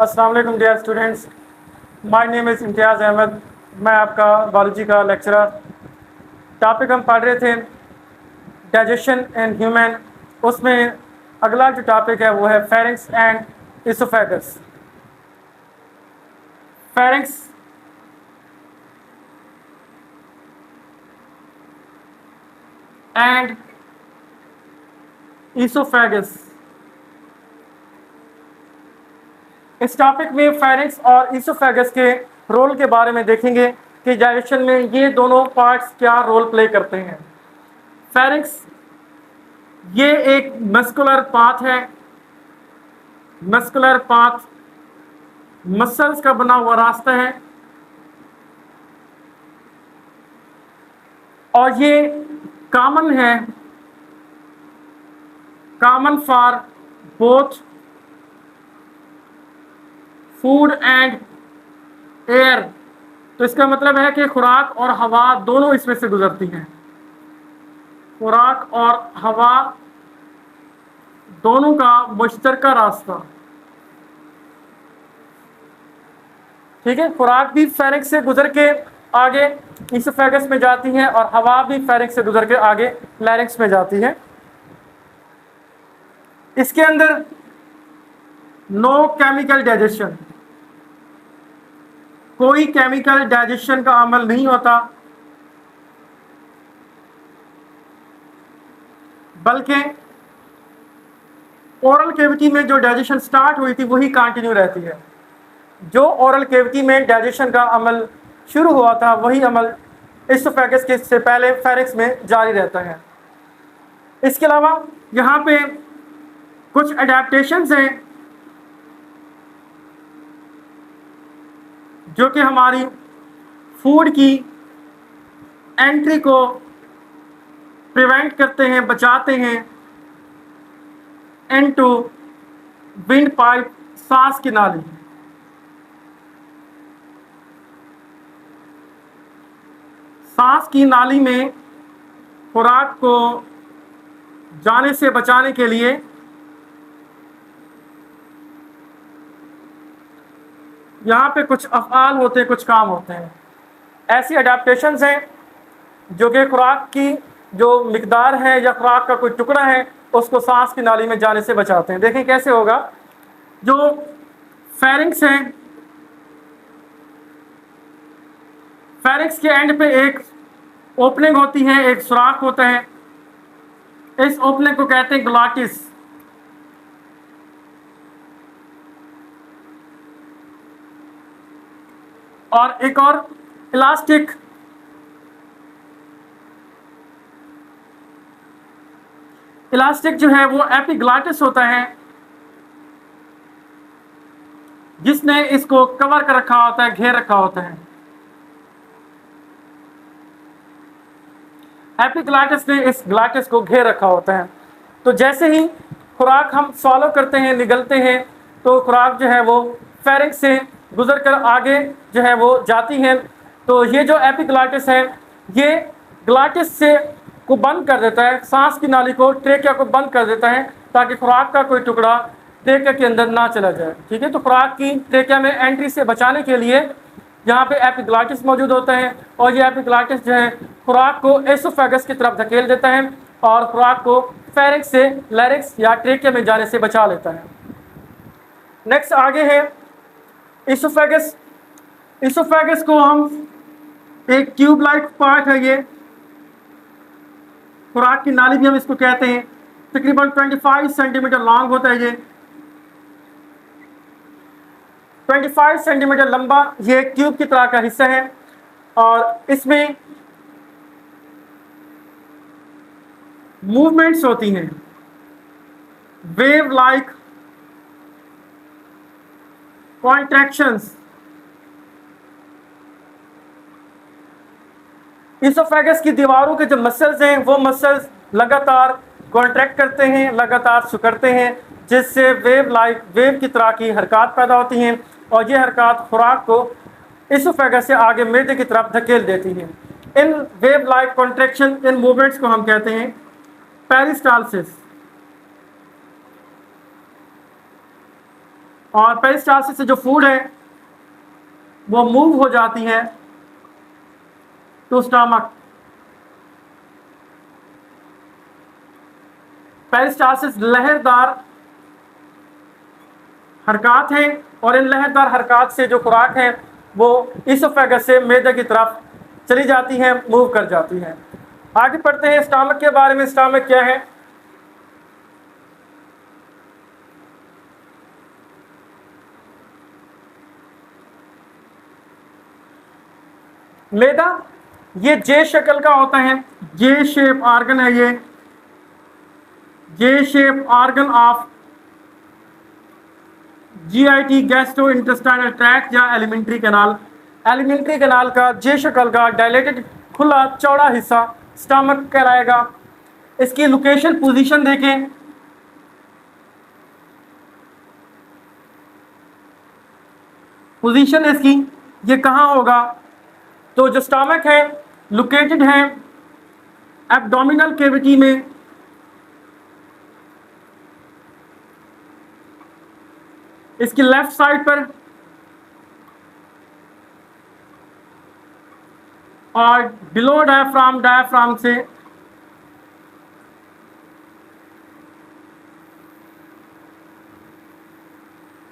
अस्सलाम वालेकुम dear students, my name is Imtiyaz Ahmad. मैं आपका बायोलॉजी का लेक्चरर। टॉपिक हम पढ़ रहे थे डाइजेशन एंड ह्यूमन। उसमें अगला जो टॉपिक है वो है pharynx and oesophagus. Pharynx and oesophagus. इस टॉपिक में फेरिंक्स और इसोफेगस के रोल के बारे में देखेंगे कि डाइजेशन में ये दोनों पार्ट्स क्या रोल प्ले करते हैं। फेरिंक्स ये एक मस्कुलर पाथ है। मस्कुलर पाथ मसल्स का बना हुआ रास्ता है और ये कॉमन है, common for both food and air. तो इसका मतलब है कि खुराक और हवा दोनों इसमें से गुजरती हैं। खुराक और हवा दोनों का मुश्तरका रास्ता। ठीक है, खुराक भी फेरिंक्स से गुजर के आगे इसोफेगस में जाती है और हवा भी फेरिंक्स से गुजर के आगे लैरिंक्स में जाती है। इसके अंदर नो केमिकल डाइजेशन, कोई केमिकल डाइजेशन का अमल नहीं होता, बल्कि ओरल कैविटी में जो डाइजेशन स्टार्ट हुई थी वही कंटिन्यू रहती है। जो ओरल कैविटी में डाइजेशन का अमल शुरू हुआ था वही अमल इसोफेगस के से पहले फेरिंक्स में जारी रहता है। इसके अलावा यहाँ पे कुछ अडेप्टेशंस हैं जो कि हमारी फूड की एंट्री को प्रिवेंट करते हैं, बचाते हैं इनटू विंड पाइप, सांस की नाली। सांस की नाली में खुराक को जाने से बचाने के लिए यहाँ पे कुछ अफ़आल होते हैं, कुछ काम होते हैं। ऐसी अडेप्टेशंस हैं जो कि खुराक की जो मिकदार है या खुराक का कोई टुकड़ा है उसको सांस की नाली में जाने से बचाते हैं। देखें कैसे होगा। जो फेरिंक्स हैं, फेरिंक्स के एंड पे एक ओपनिंग होती है, एक सुराख होता है। इस ओपनिंग को कहते हैं ग्लॉटिस। और एक और इलास्टिक जो है वो एपिग्लॉटिस होता है, जिसने इसको कवर कर रखा होता है, घेर रखा होता है। एपिग्लॉटिस ने इस ग्लॉटिस को घेर रखा होता है। तो जैसे ही खुराक हम सॉलो करते हैं, निगलते हैं, तो खुराक जो है वो फेरिंक्स से गुजर कर आगे जो है वो जाती है। तो ये जो एपिग्लॉटिस है ये ग्लॉटिस से को बंद कर देता है, सांस की नाली को, ट्रेकिया को बंद कर देता है ताकि खुराक का कोई टुकड़ा ट्रेकिया के अंदर ना चला जाए। ठीक है, तो खुराक की ट्रेकिया में एंट्री से बचाने के लिए यहाँ पे एपिग्लॉटिस मौजूद होता है और ये एपिग्लॉटिस जो है खुराक को एसोफेगस की तरफ धकेल देता है और खुराक को फेरिंक्स से लैरिंक्स या ट्रेकिया में जाने से बचा लेता है। नेक्स्ट आगे है इसोफेगस। इसोफेगस को हम एक ट्यूब लाइक पार्ट है, ये खुराक की नाली भी हम इसको कहते हैं। तकरीबन 25 सेंटीमीटर लॉन्ग होता है, ये 25 सेंटीमीटर लंबा ये एक ट्यूब की तरह का हिस्सा है और इसमें मूवमेंट्स होती हैं, वेव लाइक कॉन्ट्रैक्शंस। इसोफेगस की दीवारों के जो मसल्स हैं वो मसल्स लगातार कॉन्ट्रैक्ट करते हैं, लगातार सिकुड़ते हैं, जिससे वेव की तरह की हरकत पैदा होती हैं और ये हरकत खुराक को इसोफेगस से आगे मैदे की तरफ धकेल देती हैं। In wave like contraction, in movements को हम कहते हैं पेरिस्टालसिस। और पेरिस्टालसिस से जो फूड है वो मूव हो जाती है टू स्टमक। पेरिस्टालसिस लहरदार हरकत है और इन लहरदार हरकत से जो खुराक है वो इसोफेगस से मैदे की तरफ चली जाती है, मूव कर जाती है। आगे पढ़ते हैं स्टमक के बारे में। स्टमक क्या है? मैदा ये जे शक्ल का होता है, जे शेप ऑर्गन है, ये J shape organ of GIT gastrointestinal tract या एलिमेंट्री कैनाल। एलिमेंट्री कैनाल का जे शक्ल का डायलेटेड खुला चौड़ा हिस्सा स्टमक कहलाएगा। इसकी लोकेशन पोजीशन देखें, पोजीशन इसकी ये कहाँ होगा? तो जो स्टमक है लोकेटेड है एब्डोमिनल कैविटी में, इसकी लेफ्ट साइड पर, और बिलो डायफ्राम, डायफ्राम से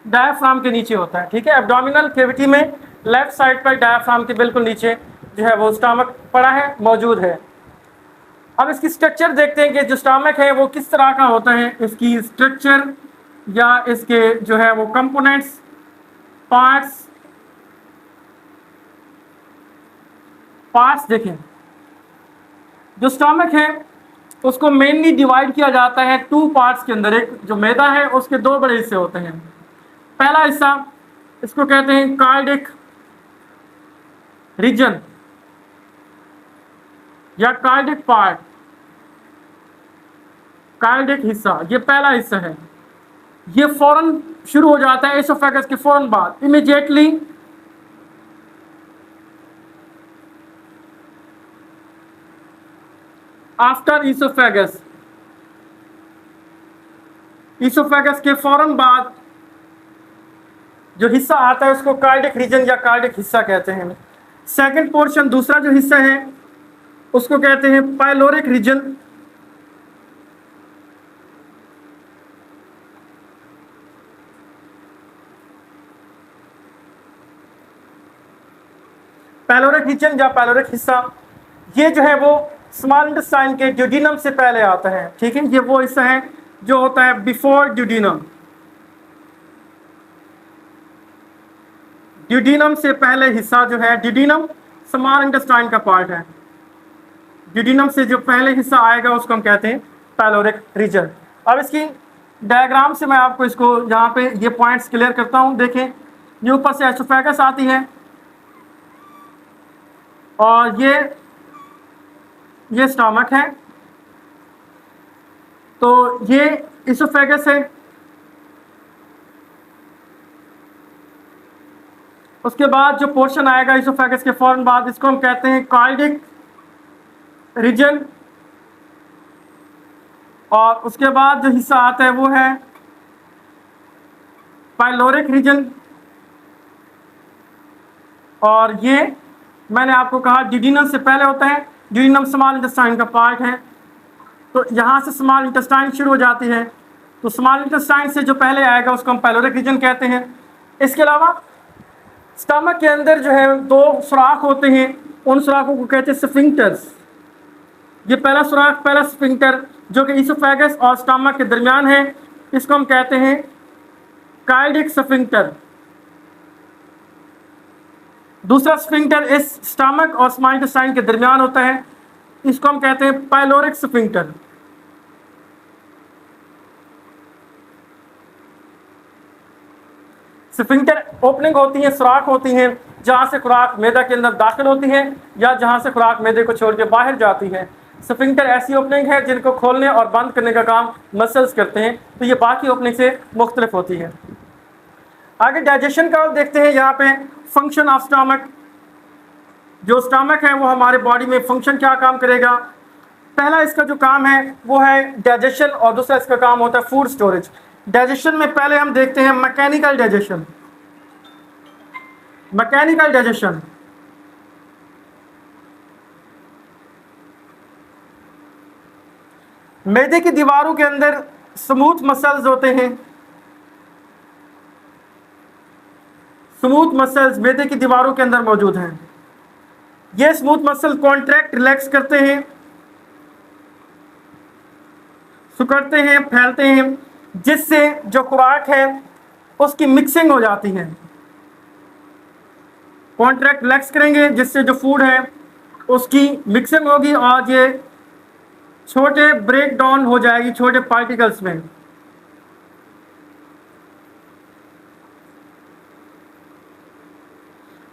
डायफ्राम के नीचे होता है। ठीक है, एब्डोमिनल कैविटी में लेफ्ट साइड पर डायफ्राम के बिल्कुल नीचे जो है वो स्टमक पड़ा है, मौजूद है। अब इसकी स्ट्रक्चर देखते हैं कि जो स्टमक है वो किस तरह का होता है। इसकी स्ट्रक्चर या इसके जो है वो कंपोनेंट्स, पार्ट्स देखें। जो स्टमक है उसको मेनली डिवाइड किया जाता है टू पार्ट्स के अंदर। एक जो मैदा है उसके दो बड़े हिस्से होते हैं। पहला हिस्सा इसको कहते हैं कार्डिक रीजन या कार्डिक पार्ट, कार्डिक हिस्सा, ये पहला हिस्सा है। ये फौरन शुरू हो जाता है एसोफेगस के फौरन बाद, इमीडिएटली आफ्टर ईसोफेगस। ईसोफेगस के फौरन बाद जो हिस्सा आता है उसको कार्डिक रीजन या कार्डिक हिस्सा कहते हैं। सेकंड पोर्शन, दूसरा जो हिस्सा है उसको कहते हैं पाइलोरिक रीजन। पाइलोरिक रीजन या पाइलोरिक हिस्सा ये जो है वो स्मॉल इंटेस्टाइन के ड्यूडिनम से पहले आता है। ठीक है, ये वो हिस्सा है जो होता है बिफोर ड्यूडिनम। ड्यूडिनम से पहले हिस्सा जो है, ड्यूडिनम स्मॉल इंटेस्टाइन का पार्ट है। ड्यूडिनम से जो पहले हिस्सा आएगा उसको हम कहते हैं पाइलोरिक रीजन। अब इसकी डायग्राम से मैं आपको इसको यहाँ पे ये पॉइंट्स क्लियर करता हूँ। देखें, ये ऊपर से एसोफेगस आती है और ये स्टमक है, तो ये इसोफेगस है। उसके बाद जो पोर्शन आएगा इसोफेगस के फौरन बाद, इसको हम कहते हैं कार्डिक रीजन। और उसके बाद जो हिस्सा आता है वो है पाइलोरिक रीजन। और ये मैंने आपको कहा ड्यूडिनम से पहले होता है। ड्यूडिनम स्मॉल इंटेस्टाइन का पार्ट है, तो यहाँ से स्मॉल इंटेस्टाइन शुरू हो जाती है। तो स्मॉल इंटेस्टाइन से जो पहले आएगा उसको हम पाइलोरिक रीजन कहते हैं। इसके अलावा स्टमक के अंदर जो है दो सुराख होते हैं, उन सुराखों को कहते हैं स्फिंक्टर्स। ये पहला सुराख, पहला स्फिंक्टर जो कि इसोफेगस और स्टमक के दरमियान है, इसको हम कहते हैं कार्डिक स्फिंक्टर। दूसरा स्फिंक्टर इस स्टमक और स्मॉल इंटेस्टाइन के दरमियान होता है, इसको हम कहते हैं पाइलोरिक स्फिंक्टर। स्फिंक्टर ओपनिंग होती है, सुराख होती हैं जहां से खुराक मैदा के अंदर दाखिल होती है या जहां से खुराक मैदे को छोड़ के बाहर जाती है। स्फिंक्टर ऐसी ओपनिंग है जिनको खोलने और बंद करने का काम मसल्स करते हैं, तो ये बाकी ओपनिंग से मुख्तलिफ होती है। आगे डाइजेशन का देखते हैं। यहाँ पे फंक्शन ऑफ स्टमक, जो स्टमक है वो हमारे बॉडी में फंक्शन क्या काम करेगा। पहला इसका जो काम है वो है डाइजेशन और दूसरा इसका काम होता है फूड स्टोरेज। डाइजेशन में पहले हम देखते हैं मैकेनिकल डाइजेशन। मैकेनिकल डाइजेशन मैदे की दीवारों के अंदर स्मूथ मसल्स होते हैं। स्मूथ मसल्स मैदे की दीवारों के अंदर मौजूद हैं। ये स्मूथ मसल कॉन्ट्रैक्ट रिलैक्स करते हैं, सिकुड़ते हैं, फैलते हैं, जिससे जो खुराक है उसकी मिक्सिंग हो जाती है। कॉन्ट्रैक्ट रिलैक्स करेंगे जिससे जो फूड है उसकी मिक्सिंग होगी और ये छोटे ब्रेक डाउन हो जाएगी छोटे पार्टिकल्स में।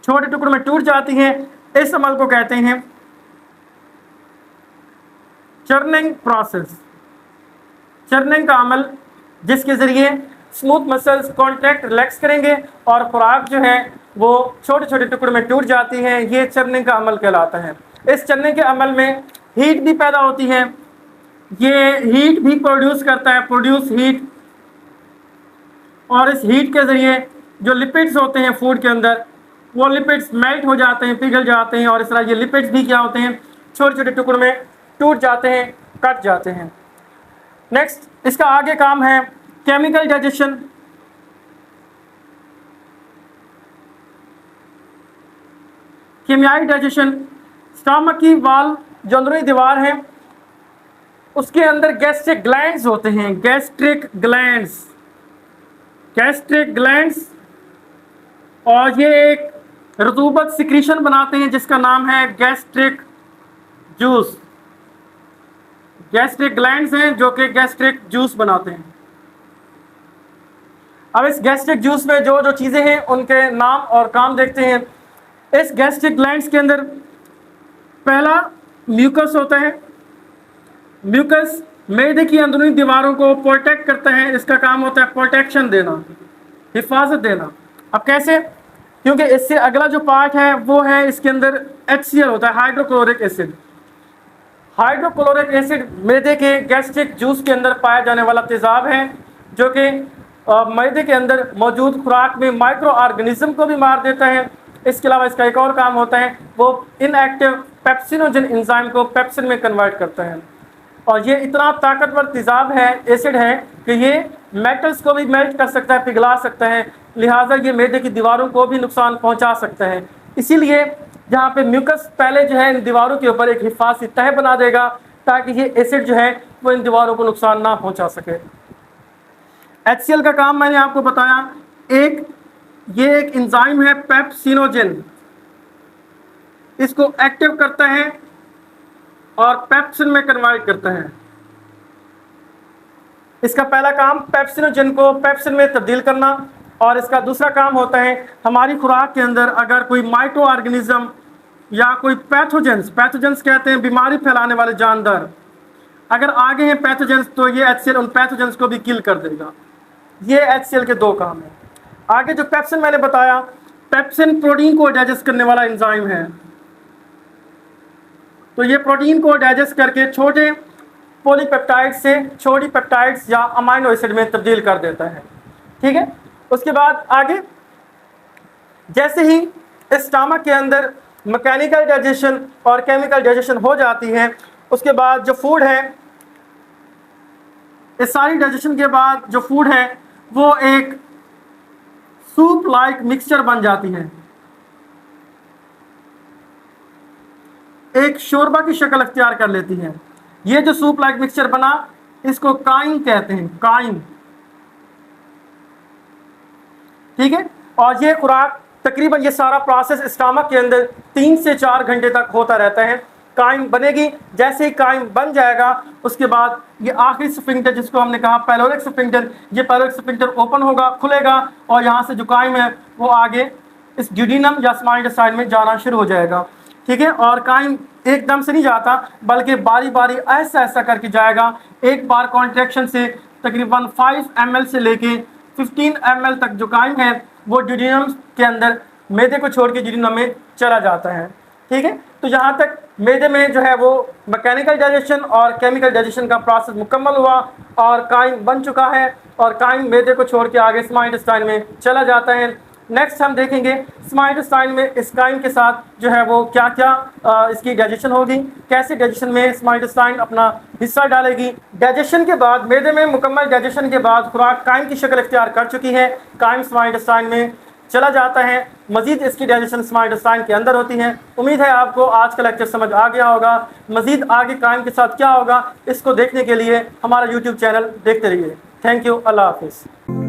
छोटे टुकड़ों में टूट जाती हैं। इस अमल को कहते हैं चर्निंग प्रोसेस। चर्निंग का अमल जिसके जरिए स्मूथ मसल्स कॉन्ट्रैक्ट रिलैक्स करेंगे और खुराक जो है वो छोटे छोटे टुकड़ों में टूट जाती है। ये चर्निंग का अमल कहलाता है। इस चर्निंग के अमल में हीट भी पैदा होती है। ये हीट भी प्रोड्यूस करता है, प्रोड्यूस हीट, और इस हीट के जरिए जो लिपिड्स होते हैं फूड के अंदर वो लिपिड्स मेल्ट हो जाते हैं, पिघल जाते हैं, और इस तरह ये लिपिड्स भी क्या होते हैं छोटे छोटे टुकड़ों में टूट जाते हैं, कट जाते हैं। नेक्स्ट इसका आगे काम है केमिकल डाइजेशन। केमियाई डाइजेशन, स्टमक की वाल जो अंदरूनी दीवार है उसके अंदर गैस्ट्रिक ग्लैंड्स होते हैं। गैस्ट्रिक ग्लैंड्स, गैस्ट्रिक ग्लैंड्स, और ये एक रतूबत सिक्रीशन बनाते हैं जिसका नाम है गैस्ट्रिक जूस। गैस्ट्रिक ग्लैंड्स हैं जो कि गैस्ट्रिक जूस बनाते हैं। अब इस गैस्ट्रिक जूस में जो जो चीज़ें हैं उनके नाम और काम देखते हैं। इस गैस्ट्रिक ग्लैंड्स के अंदर पहला म्यूकस होता है। म्यूकस मैदे की अंदरूनी दीवारों को प्रोटेक्ट करता है। इसका काम होता है प्रोटेक्शन देना, हिफाजत देना। अब कैसे? क्योंकि इससे अगला जो पार्ट है वो है इसके अंदर HCl होता है, हाइड्रोक्लोरिक एसिड। हाइड्रोक्लोरिक एसिड मैदे के गैस्ट्रिक जूस के अंदर पाया जाने वाला तेजाब है जो कि मैदे के अंदर मौजूद खुराक में माइक्रो ऑर्गेनिज्म को भी मार देता है। इसके अलावा इसका एक और काम होता है, वो इनएक्टिव पेप्सिनोजन एंजाइम को पेप्सिन में कन्वर्ट करता है। और ये इतना ताकतवर तेजाब है, एसिड है, कि ये मेटल्स को भी मेल्ट कर सकता है, पिघला सकता है, लिहाजा ये मैदे की दीवारों को भी नुकसान पहुंचा सकता है। इसीलिए जहाँ पे म्यूकस पहले जो है इन दीवारों के ऊपर एक हिफाजती तह बना देगा ताकि ये एसिड जो है वो इन दीवारों को नुकसान ना पहुंचा सके। HCl का काम मैंने आपको बताया। ये एक एंजाइम है पेप्सिनोजन, इसको एक्टिव करता है और पेप्सिन में कन्वर्ट करता है। इसका पहला काम पेप्सिनोजन को पेप्सिन में तब्दील करना, और इसका दूसरा काम होता है हमारी खुराक के अंदर अगर कोई माइक्रो ऑर्गेनिज्म या कोई पैथोजेंस कहते हैं बीमारी फैलाने वाले जानदार, अगर आगे हैं पैथोजेंस तो ये HCl उन पैथोजेंस को भी किल कर देगा। ये HCl के दो काम हैं। आगे जो पेप्सिन मैंने बताया, पेप्सिन प्रोटीन को डाइजेस्ट करने वाला एंजाइम है। तो ये प्रोटीन को डाइजेस्ट करके छोटे पॉलीपेप्टाइड्स से छोटी पेप्टाइड्स या अमाइनो एसिड में तब्दील कर देता है। ठीक है। उसके बाद आगे जैसे ही स्टमक के अंदर मैकेनिकल डाइजेशन और केमिकल डाइजेशन हो जाती है, उसके बाद जो फूड है, इस सारी डाइजेशन के बाद जो फूड है वो एक सूप लाइक मिक्सचर बन जाती है, एक शोरबा की शक्ल अख्तियार कर लेती है। ये जो सूप लाइक मिक्सचर बना इसको काइम कहते हैं, काइम। ठीक है। और ये खुराक तकरीबन ये सारा प्रोसेस स्टमक के अंदर 3 से 4 घंटे तक होता रहता है। काइम बनेगी, जैसे ही काइम बन जाएगा उसके बाद ये आखिरी स्फिंक्टर जिसको हमने कहा पैलोरिक स्फिंक्टर, ये पैलोरिक स्फिंक्टर ओपन होगा, खुलेगा, और यहाँ से जो काइम है वो आगे इस ड्यूडेनम या स्मॉल इंटेस्टाइन में जाना शुरू हो जाएगा। ठीक है। और काइम एकदम से नहीं जाता बल्कि बारी बारी ऐसा ऐसा करके जाएगा। एक बार कॉन्ट्रैक्शन से तकरीबन 5 ml से लेके 15 ml तक जो काइम है वो ड्यूडेनम के अंदर मैदे को छोड़ के ड्यूडेनम में चला जाता है। ठीक है। तो यहाँ तक मैदे में जो है वो मैकेनिकल डाइजेशन और केमिकल डाइजेशन का प्रोसेस मुकम्मल हुआ और काइम बन चुका है और काइम मैदे को छोड़ के आगे स्मॉल इंटेस्टाइन में चला जाता है। नेक्स्ट हम देखेंगे स्मॉल इंटेस्टाइन में इस काइम के साथ जो है वो क्या क्या इसकी डाइजेशन होगी, कैसे डाइजेशन में स्मॉल इंटेस्टाइन अपना हिस्सा डालेगी। डाइजेशन के बाद मैदे में मुकम्मल डाइजेशन के बाद खुराक काइम की शक्ल इख्तियार कर चुकी है, काइम स्मॉल इंटेस्टाइन में चला जाता है, मजीद इसकी डाइजेशन स्मॉल इंटेस्टाइन के अंदर होती है। उम्मीद है आपको आज का लेक्चर समझ आ गया होगा। मजीद आगे काइम के साथ क्या होगा इसको देखने के लिए हमारा यूट्यूब चैनल देखते रहिए। थैंक यू, अल्लाह हाफिज़।